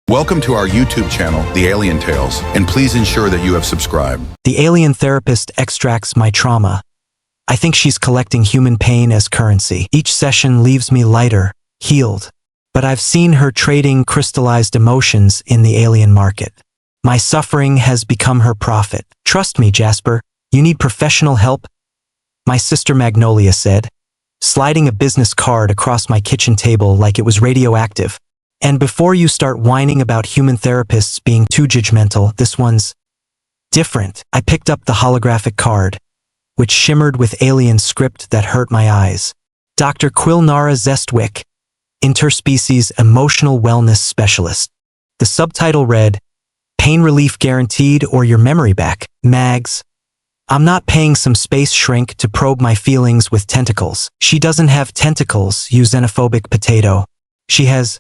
Welcome to our YouTube channel, The Alien Tales, and please ensure that you have subscribed. The alien therapist extracts my trauma. I think she's collecting human pain as currency. Each session leaves me lighter, healed. But I've seen her trading crystallized emotions in the alien market. My suffering has become her profit. Trust me, Jasper, you need professional help? My sister Magnolia said, sliding a business card across my kitchen table like it was radioactive. And before you start whining about human therapists being too judgmental, this one's different. I picked up the holographic card, which shimmered with alien script that hurt my eyes. Dr. Quilnara Zestwick, interspecies emotional wellness specialist. The subtitle read, Pain relief guaranteed or your memory back. Mags, I'm not paying some space shrink to probe my feelings with tentacles. She doesn't have tentacles, you xenophobic potato. She has,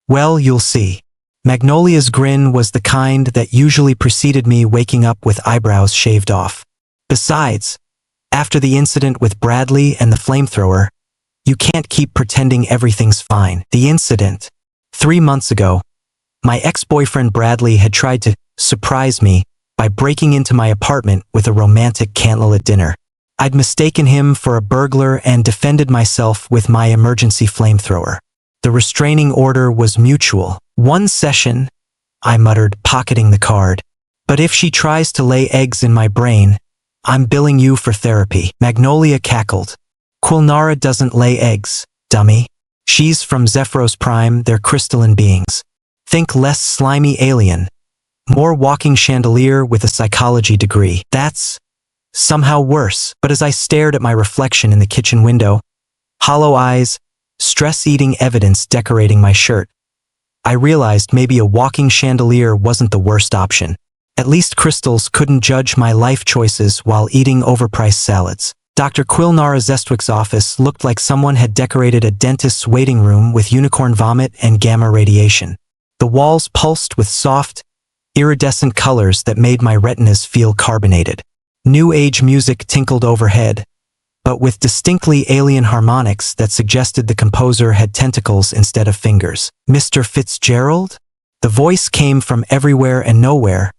well, you'll see. Magnolia's grin was the kind that usually preceded me waking up with eyebrows shaved off. Besides, after the incident with Bradley and the flamethrower, you can't keep pretending everything's fine. The incident. 3 months ago, my ex-boyfriend Bradley had tried to surprise me by breaking into my apartment with a romantic candlelit dinner. I'd mistaken him for a burglar and defended myself with my emergency flamethrower. The restraining order was mutual. 1 session, I muttered, pocketing the card. But if she tries to lay eggs in my brain, I'm billing you for therapy. Magnolia cackled. Quilnara doesn't lay eggs, dummy. She's from Zephyros Prime, they're crystalline beings. Think less slimy alien. More walking chandelier with a psychology degree. That's somehow worse. But as I stared at my reflection in the kitchen window, hollow eyes, stress-eating evidence decorating my shirt, I realized maybe a walking chandelier wasn't the worst option. At least crystals couldn't judge my life choices while eating overpriced salads. Dr. Quilnara Zestwick's office looked like someone had decorated a dentist's waiting room with unicorn vomit and gamma radiation. The walls pulsed with soft, iridescent colors that made my retinas feel carbonated. New age music tinkled overhead, but with distinctly alien harmonics that suggested the composer had tentacles instead of fingers. Mr. Fitzgerald? The voice came from everywhere and nowhere,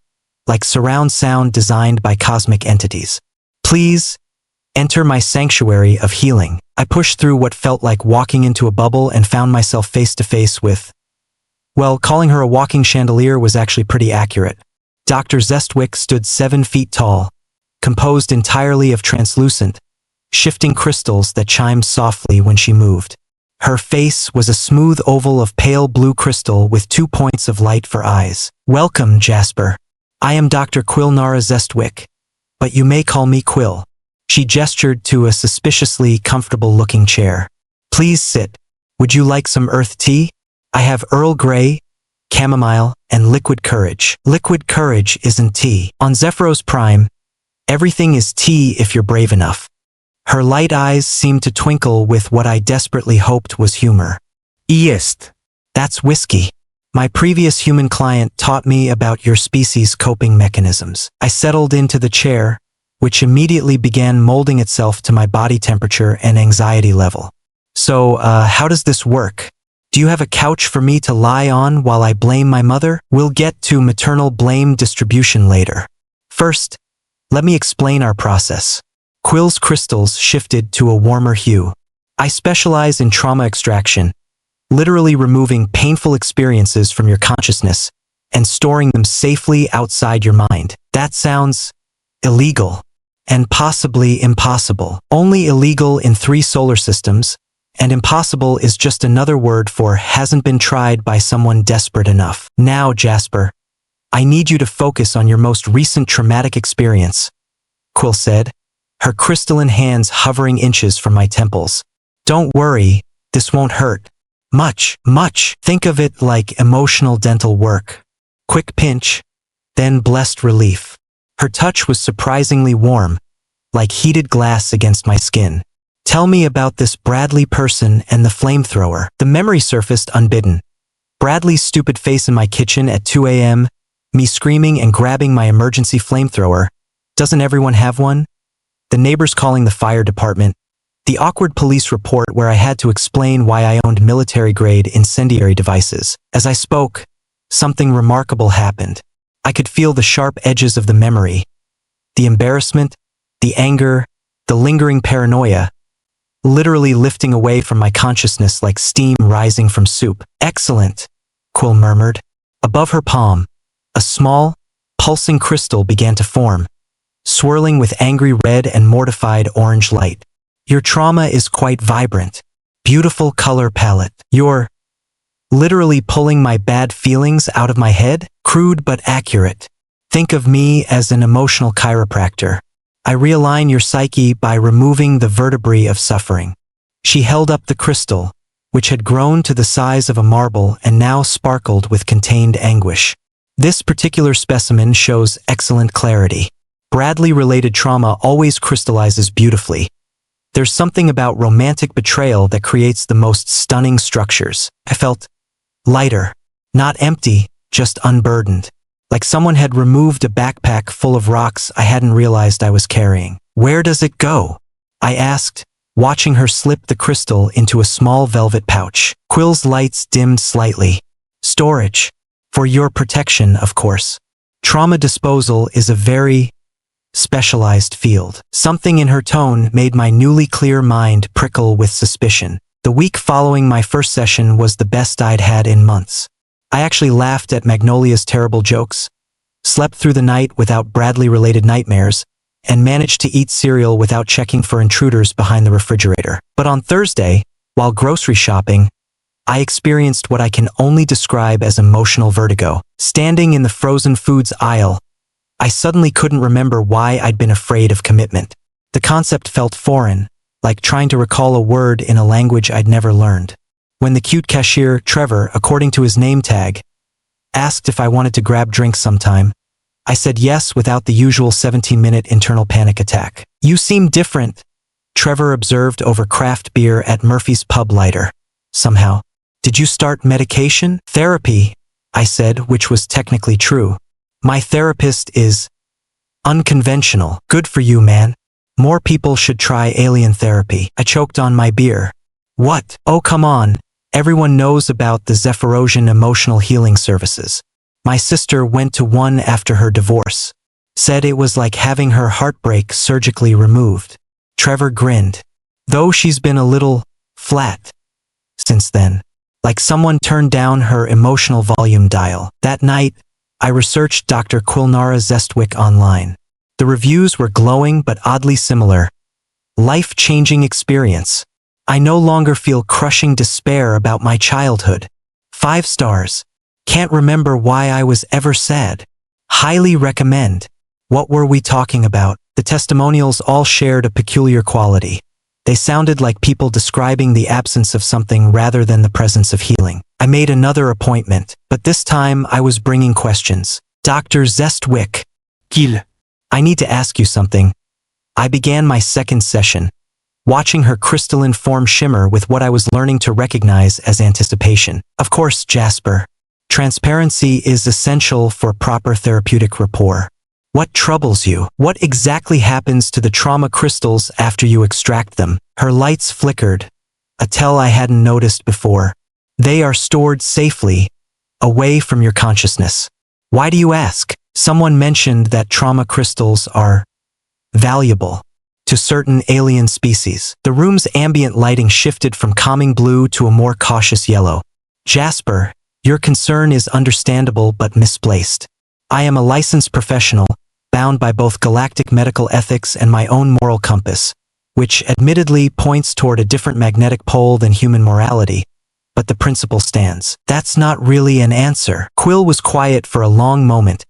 like surround sound designed by cosmic entities. Please, enter my sanctuary of healing. I pushed through what felt like walking into a bubble and found myself face to face with, well, calling her a walking chandelier was actually pretty accurate. Dr. Zestwick stood 7 feet tall, composed entirely of translucent, shifting crystals that chimed softly when she moved. Her face was a smooth oval of pale blue crystal with 2 points of light for eyes. Welcome, Jasper. I am Dr. Quilnara Zestwick, but you may call me Quill. She gestured to a suspiciously comfortable-looking chair. Please sit. Would you like some earth tea? I have Earl Grey, chamomile, and liquid courage. Liquid courage isn't tea. On Zephyros Prime, everything is tea if you're brave enough. Her light eyes seemed to twinkle with what I desperately hoped was humor. East. That's whiskey. My previous human client taught me about your species' coping mechanisms. I settled into the chair, which immediately began molding itself to my body temperature and anxiety level. So, how does this work? Do you have a couch for me to lie on while I blame my mother? We'll get to maternal blame distribution later. First, let me explain our process. Quill's crystals shifted to a warmer hue. I specialize in trauma extraction, literally removing painful experiences from your consciousness and storing them safely outside your mind. That sounds illegal and possibly impossible. Only illegal in 3 solar systems, and impossible is just another word for hasn't been tried by someone desperate enough. Now, Jasper, I need you to focus on your most recent traumatic experience, Quill said, her crystalline hands hovering inches from my temples. Don't worry, this won't hurt. Much. Think of it like emotional dental work. Quick pinch, then blessed relief. Her touch was surprisingly warm, like heated glass against my skin. Tell me about this Bradley person and the flamethrower. The memory surfaced unbidden. Bradley's stupid face in my kitchen at 2 a.m., me screaming and grabbing my emergency flamethrower. Doesn't everyone have one? The neighbors calling the fire department. The awkward police report where I had to explain why I owned military-grade incendiary devices. As I spoke, something remarkable happened. I could feel the sharp edges of the memory, the embarrassment, the anger, the lingering paranoia, literally lifting away from my consciousness like steam rising from soup. "Excellent," Quill murmured. Above her palm, a small, pulsing crystal began to form, swirling with angry red and mortified orange light. "Your trauma is quite vibrant. Beautiful color palette. You're literally pulling my bad feelings out of my head? Crude but accurate. Think of me as an emotional chiropractor. I realign your psyche by removing the vertebrae of suffering." She held up the crystal, which had grown to the size of a marble and now sparkled with contained anguish. "This particular specimen shows excellent clarity. Bradley-related trauma always crystallizes beautifully. There's something about romantic betrayal that creates the most stunning structures." I felt lighter, not empty, just unburdened, like someone had removed a backpack full of rocks I hadn't realized I was carrying. "Where does it go?" I asked, watching her slip the crystal into a small velvet pouch. Quill's lights dimmed slightly. "Storage. For your protection, of course. Trauma disposal is a very specialized field." Something in her tone made my newly clear mind prickle with suspicion. The week following my first session was the best I'd had in months. I actually laughed at Magnolia's terrible jokes, slept through the night without Bradley-related nightmares, and managed to eat cereal without checking for intruders behind the refrigerator. But on Thursday, while grocery shopping, I experienced what I can only describe as emotional vertigo. Standing in the frozen foods aisle, I suddenly couldn't remember why I'd been afraid of commitment. The concept felt foreign, like trying to recall a word in a language I'd never learned. When the cute cashier, Trevor, according to his name tag, asked if I wanted to grab drinks sometime, I said yes without the usual 17-minute internal panic attack. "You seem different," Trevor observed over craft beer at Murphy's Pub later. Somehow. "Did you start medication?" "Therapy," I said, which was technically true. "My therapist is unconventional." "Good for you, man. More people should try alien therapy." I choked on my beer. "What?" "Oh, come on. Everyone knows about the Zephyrosian emotional healing services. My sister went to one after her divorce. Said it was like having her heartbreak surgically removed." Trevor grinned. "Though she's been a little flat since then. Like someone turned down her emotional volume dial." That night, I researched Dr. Quilnara Zestwick online. The reviews were glowing but oddly similar. "Life-changing experience. I no longer feel crushing despair about my childhood. 5 stars. Can't remember why I was ever sad. Highly recommend." What were we talking about? The testimonials all shared a peculiar quality. They sounded like people describing the absence of something rather than the presence of healing. I made another appointment, but this time I was bringing questions. "Dr. Zestwick. Gil. I need to ask you something." I began my second session, watching her crystalline form shimmer with what I was learning to recognize as anticipation. "Of course, Jasper. Transparency is essential for proper therapeutic rapport. What troubles you? What exactly happens to the trauma crystals after you extract them?" Her lights flickered, a tell I hadn't noticed before. "They are stored safely, away from your consciousness." "Why do you ask?" "Someone mentioned that trauma crystals are valuable to certain alien species." The room's ambient lighting shifted from calming blue to a more cautious yellow. "Jasper, your concern is understandable but misplaced. I am a licensed professional, bound by both galactic medical ethics and my own moral compass, which admittedly points toward a different magnetic pole than human morality, but the principle stands." "That's not really an answer." Quill was quiet for a long moment,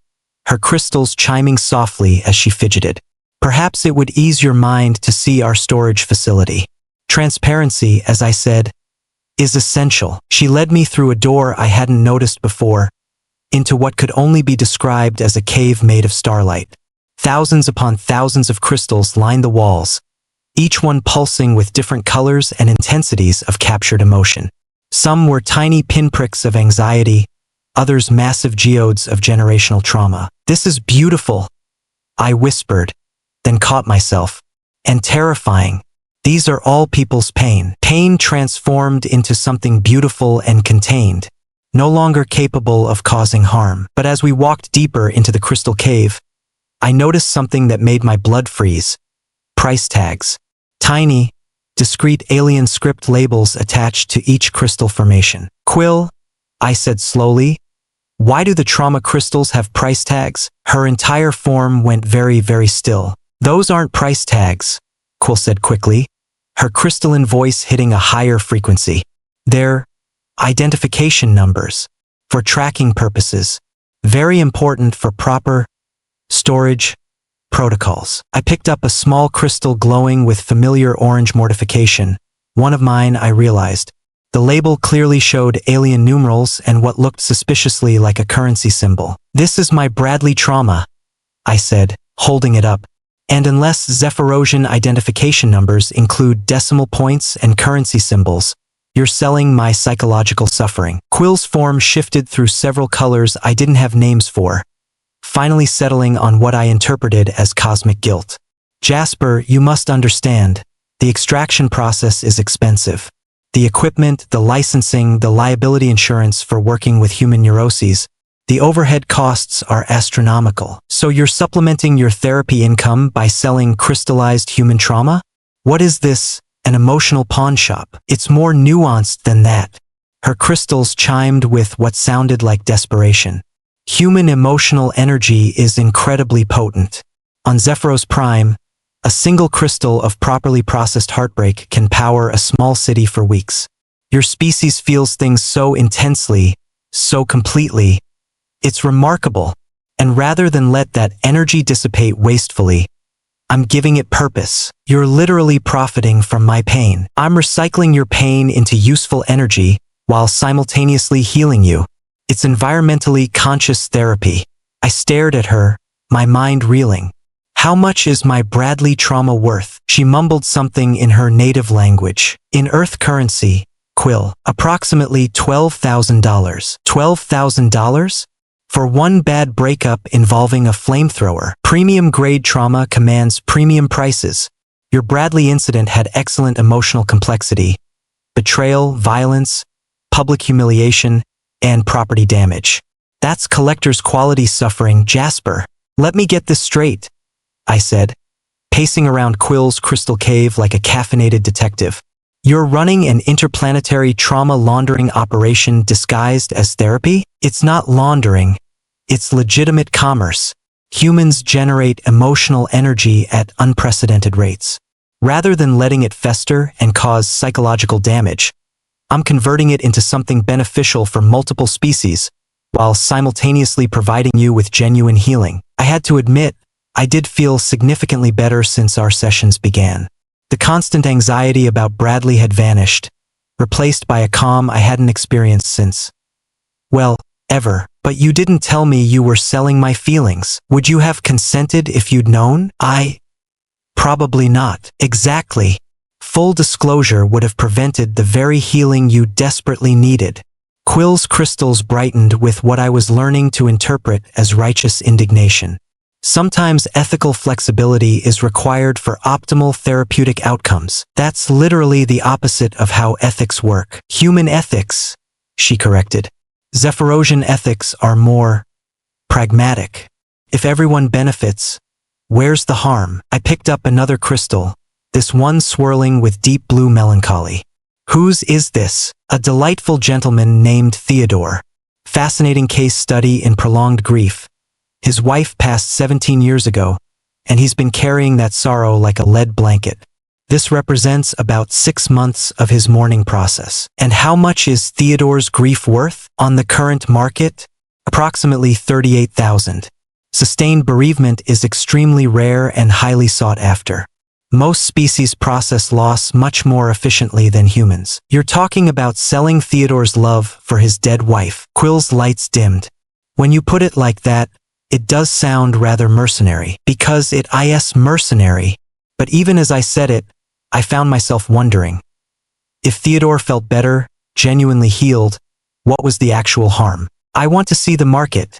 her crystals chiming softly as she fidgeted. "Perhaps it would ease your mind to see our storage facility. Transparency, as I said, is essential." She led me through a door I hadn't noticed before, into what could only be described as a cave made of starlight. Thousands upon thousands of crystals lined the walls, each one pulsing with different colors and intensities of captured emotion. Some were tiny pinpricks of anxiety, others massive geodes of generational trauma. "This is beautiful," I whispered, then caught myself. "And terrifying. These are all people's pain. Pain transformed into something beautiful and contained. no longer capable of causing harm. But as we walked deeper into the crystal cave, I noticed something that made my blood freeze. Price tags. Tiny, discrete alien script labels attached to each crystal formation. Quill, I said slowly, why do the trauma crystals have price tags? Her entire form went very, very still. Those aren't price tags, Quill said quickly, her crystalline voice hitting a higher frequency. They're identification numbers, for tracking purposes, very important for proper storage protocols. I picked up a small crystal glowing with familiar orange mortification. One of mine, I realized. The label clearly showed alien numerals and what looked suspiciously like a currency symbol. This is my Bradley trauma, I said, holding it up. And unless Zephyrosian identification numbers include decimal points and currency symbols, you're selling my psychological suffering. Quill's form shifted through several colors I didn't have names for, finally settling on what I interpreted as cosmic guilt. Jasper, you must understand, the extraction process is expensive. The equipment, the licensing, the liability insurance for working with human neuroses, the overhead costs are astronomical. So you're supplementing your therapy income by selling crystallized human trauma? What is this, an emotional pawn shop? It's more nuanced than that. Her crystals chimed with what sounded like desperation. Human emotional energy is incredibly potent. On Zephyros Prime, a single crystal of properly processed heartbreak can power a small city for weeks. Your species feels things so intensely, so completely. It's remarkable. And rather than let that energy dissipate wastefully, I'm giving it purpose. You're literally profiting from my pain. I'm recycling your pain into useful energy while simultaneously healing you. It's environmentally conscious therapy. I stared at her, my mind reeling. How much is my Bradley trauma worth? She mumbled something in her native language. In Earth currency, Quill, approximately $12,000. $12,000? For one bad breakup involving a flamethrower. Premium grade trauma commands premium prices. Your Bradley incident had excellent emotional complexity. Betrayal, violence, public humiliation, and property damage. That's collector's quality suffering, Jasper. Let me get this straight, I said, pacing around Quill's crystal cave like a caffeinated detective. You're running an interplanetary trauma laundering operation disguised as therapy? It's not laundering. It's legitimate commerce. Humans generate emotional energy at unprecedented rates. Rather than letting it fester and cause psychological damage, I'm converting it into something beneficial for multiple species, while simultaneously providing you with genuine healing. I had to admit, I did feel significantly better since our sessions began. The constant anxiety about Bradley had vanished, replaced by a calm I hadn't experienced since. Well, ever. But you didn't tell me you were selling my feelings. Would you have consented if you'd known? Probably not. Exactly. Full disclosure would have prevented the very healing you desperately needed. Quill's crystals brightened with what I was learning to interpret as righteous indignation. Sometimes ethical flexibility is required for optimal therapeutic outcomes. That's literally the opposite of how ethics work. Human ethics, she corrected. Zephyrosian ethics are more pragmatic. If everyone benefits, where's the harm? I picked up another crystal, this one swirling with deep blue melancholy. Whose is this? A delightful gentleman named Theodore. Fascinating case study in prolonged grief. His wife passed 17 years ago, and he's been carrying that sorrow like a lead blanket. This represents about 6 months of his mourning process. And how much is Theodore's grief worth? On the current market? Approximately $38,000. Sustained bereavement is extremely rare and highly sought after. Most species process loss much more efficiently than humans. You're talking about selling Theodore's love for his dead wife. Quill's lights dimmed. When you put it like that, it does sound rather mercenary. Because it is mercenary. But even as I said it, I found myself wondering. If Theodore felt better, genuinely healed, what was the actual harm? I want to see the market,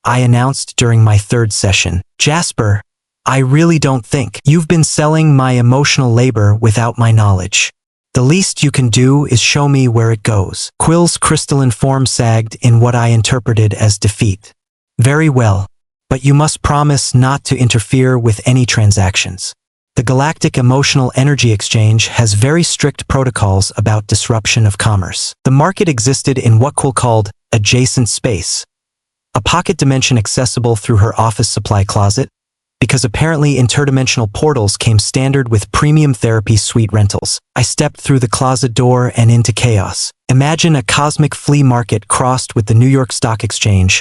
I announced during my third session. Jasper, I really don't think you've been selling my emotional labor without my knowledge. The least you can do is show me where it goes. Quill's crystalline form sagged in what I interpreted as defeat. Very well, but you must promise not to interfere with any transactions. The Galactic Emotional Energy Exchange has very strict protocols about disruption of commerce. The market existed in what Quill called adjacent space, a pocket dimension accessible through her office supply closet, because apparently interdimensional portals came standard with premium therapy suite rentals. I stepped through the closet door and into chaos. Imagine a cosmic flea market crossed with the New York Stock Exchange,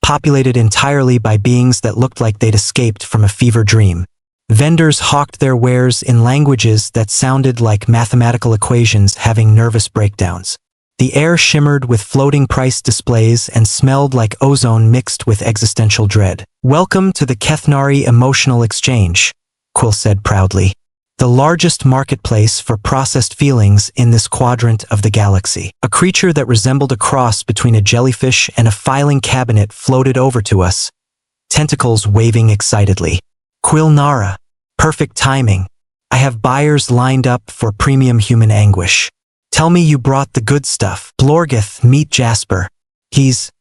populated entirely by beings that looked like they'd escaped from a fever dream. Vendors hawked their wares in languages that sounded like mathematical equations having nervous breakdowns. The air shimmered with floating price displays and smelled like ozone mixed with existential dread. "Welcome to the Quilnara Emotional Exchange," Quill said proudly. "The largest marketplace for processed feelings in this quadrant of the galaxy." A creature that resembled a cross between a jellyfish and a filing cabinet floated over to us, tentacles waving excitedly. "Quilnara. Perfect timing. I have buyers lined up for premium human anguish. Tell me you brought the good stuff." "Blorgeth, meet Jasper. He's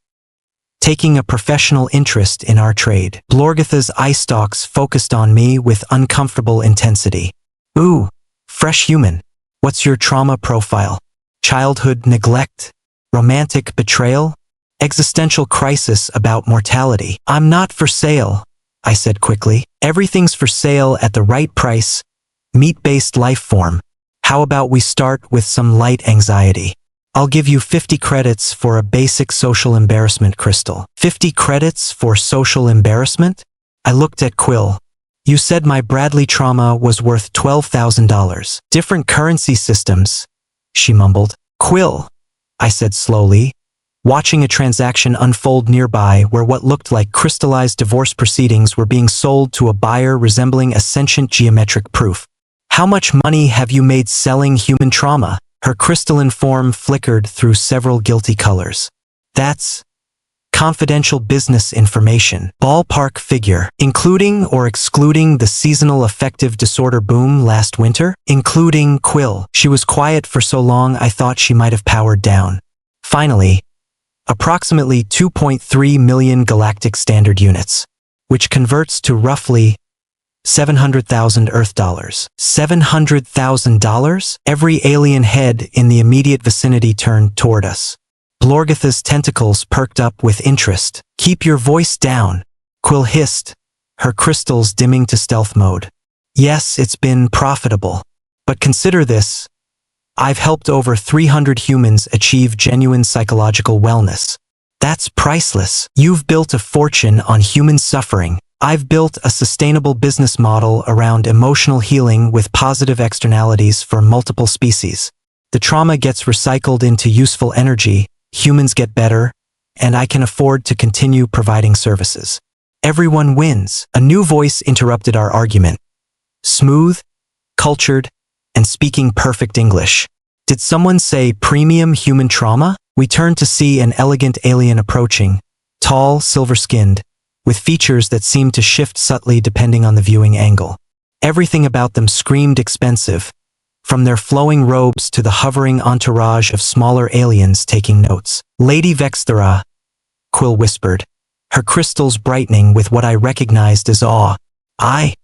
taking a professional interest in our trade." Blorgetha's eye stalks focused on me with uncomfortable intensity. "Ooh, fresh human. What's your trauma profile? Childhood neglect? Romantic betrayal? Existential crisis about mortality?" "I'm not for sale," I said quickly. "Everything's for sale at the right price. Meat-based life form. How about we start with some light anxiety? I'll give you 50 credits for a basic social embarrassment crystal." 50 credits for social embarrassment? I looked at Quill. "You said my Bradley trauma was worth $12,000. Different currency systems," she mumbled. "Quill," I said slowly, watching a transaction unfold nearby where what looked like crystallized divorce proceedings were being sold to a buyer resembling a sentient geometric proof. "How much money have you made selling human trauma?" Her crystalline form flickered through several guilty colors. "That's confidential business information. Ballpark figure. Including or excluding the seasonal affective disorder boom last winter?" "Including." Quill. She was quiet for so long I thought she might have powered down. "Finally, approximately 2.3 million galactic standard units, which converts to roughly 700,000 Earth dollars." $700,000? Every alien head in the immediate vicinity turned toward us. Blorgetha's tentacles perked up with interest. "Keep your voice down," Quill hissed, her crystals dimming to stealth mode. "Yes, it's been profitable. But consider this. I've helped over 300 humans achieve genuine psychological wellness. That's priceless. You've built a fortune on human suffering. I've built a sustainable business model around emotional healing with positive externalities for multiple species. The trauma gets recycled into useful energy, humans get better, and I can afford to continue providing services. Everyone wins." A new voice interrupted our argument. Smooth, cultured, and speaking perfect English. "Did someone say premium human trauma?" We turned to see an elegant alien approaching, tall, silver-skinned, with features that seemed to shift subtly depending on the viewing angle. Everything about them screamed expensive, from their flowing robes to the hovering entourage of smaller aliens taking notes. "Lady Vexthera," Quill whispered, her crystals brightening with what I recognized as awe. I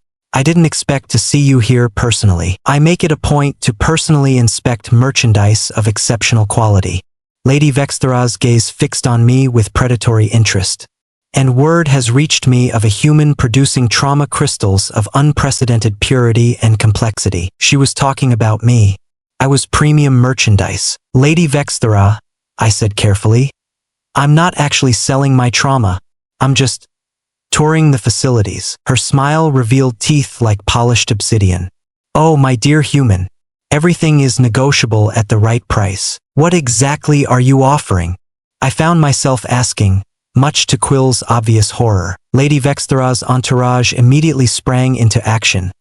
didn't expect to see you here personally. I make it a point to personally inspect merchandise of exceptional quality." Lady Vexthera's gaze fixed on me with predatory interest. "And word has reached me of a human producing trauma crystals of unprecedented purity and complexity." She was talking about me. I was premium merchandise. "Lady Vexthera," I said carefully, "I'm not actually selling my trauma. I'm just touring the facilities." Her smile revealed teeth like polished obsidian. "Oh, my dear human. Everything is negotiable at the right price. What exactly are you offering?" I found myself asking, much to Quill's obvious horror. Lady Vexthera's entourage immediately sprang into action,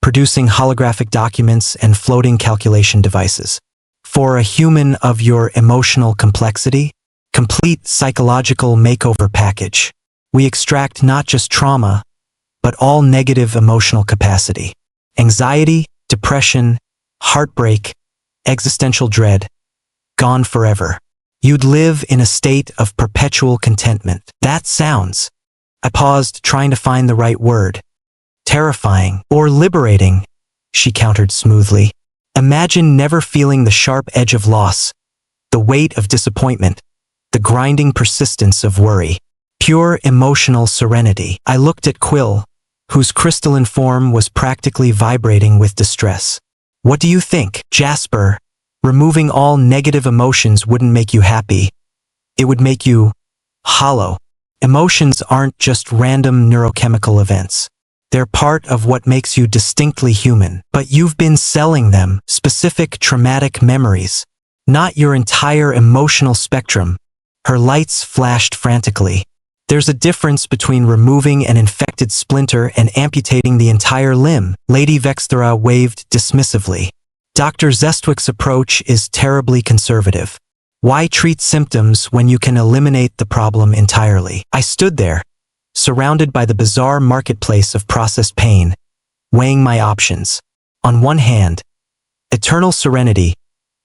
producing holographic documents and floating calculation devices. "For a human of your emotional complexity? Complete psychological makeover package. We extract not just trauma, but all negative emotional capacity. Anxiety, depression, heartbreak, existential dread, gone forever. You'd live in a state of perpetual contentment. That sounds. I paused, trying to find the right word. Terrifying or liberating, she countered smoothly. Imagine never feeling the sharp edge of loss, the weight of disappointment, the grinding persistence of worry. Pure emotional serenity. I looked at Quill, whose crystalline form was practically vibrating with distress. What do you think, Jasper? Removing all negative emotions wouldn't make you happy. It would make you hollow. Emotions aren't just random neurochemical events. They're part of what makes you distinctly human. But you've been selling them, specific traumatic memories, not your entire emotional spectrum. Her lights flashed frantically. There's a difference between removing an infected splinter and amputating the entire limb. Lady Vexthera waved dismissively. Dr. Zestwick's approach is terribly conservative. Why treat symptoms when you can eliminate the problem entirely? I stood there, surrounded by the bizarre marketplace of processed pain, weighing my options. On one hand, eternal serenity,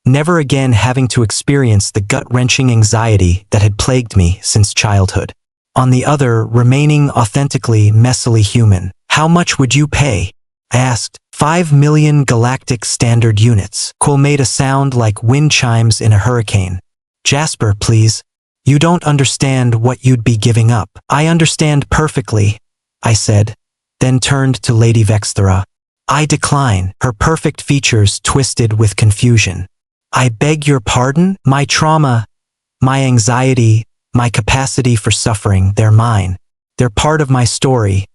never again having to experience the gut-wrenching anxiety that had plagued me since childhood. On the other, remaining authentically, messily human. How much would you pay? I asked. 5 million galactic standard units. Quill made a sound like wind chimes in a hurricane. Jasper, please. You don't understand what you'd be giving up. I understand perfectly, I said, then turned to Lady Vexthera. I decline. Her perfect features twisted with confusion. I beg your pardon? My trauma, my anxiety, my capacity for suffering, they're mine. They're part of my story,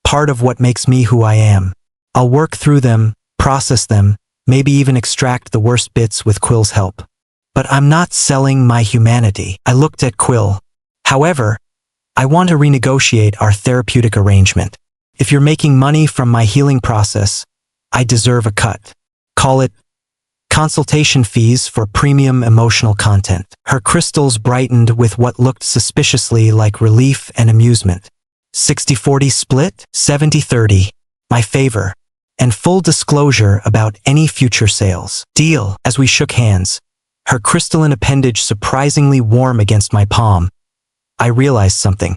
part of what makes me who I am. I'll work through them, process them, maybe even extract the worst bits with Quill's help. But I'm not selling my humanity. I looked at Quill. However, I want to renegotiate our therapeutic arrangement. If you're making money from my healing process, I deserve a cut. Call it consultation fees for premium emotional content. Her crystals brightened with what looked suspiciously like relief and amusement. 60-40 split? 70-30. My favor. And full disclosure about any future sales. Deal. As we shook hands, her crystalline appendage surprisingly warm against my palm, I realized something.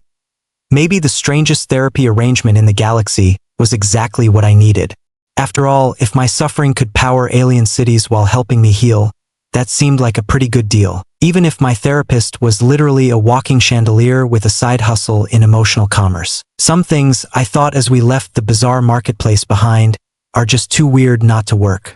Maybe the strangest therapy arrangement in the galaxy was exactly what I needed. After all, if my suffering could power alien cities while helping me heal, that seemed like a pretty good deal. Even if my therapist was literally a walking chandelier with a side hustle in emotional commerce. Some things, I thought as we left the bizarre marketplace behind, are just too weird not to work.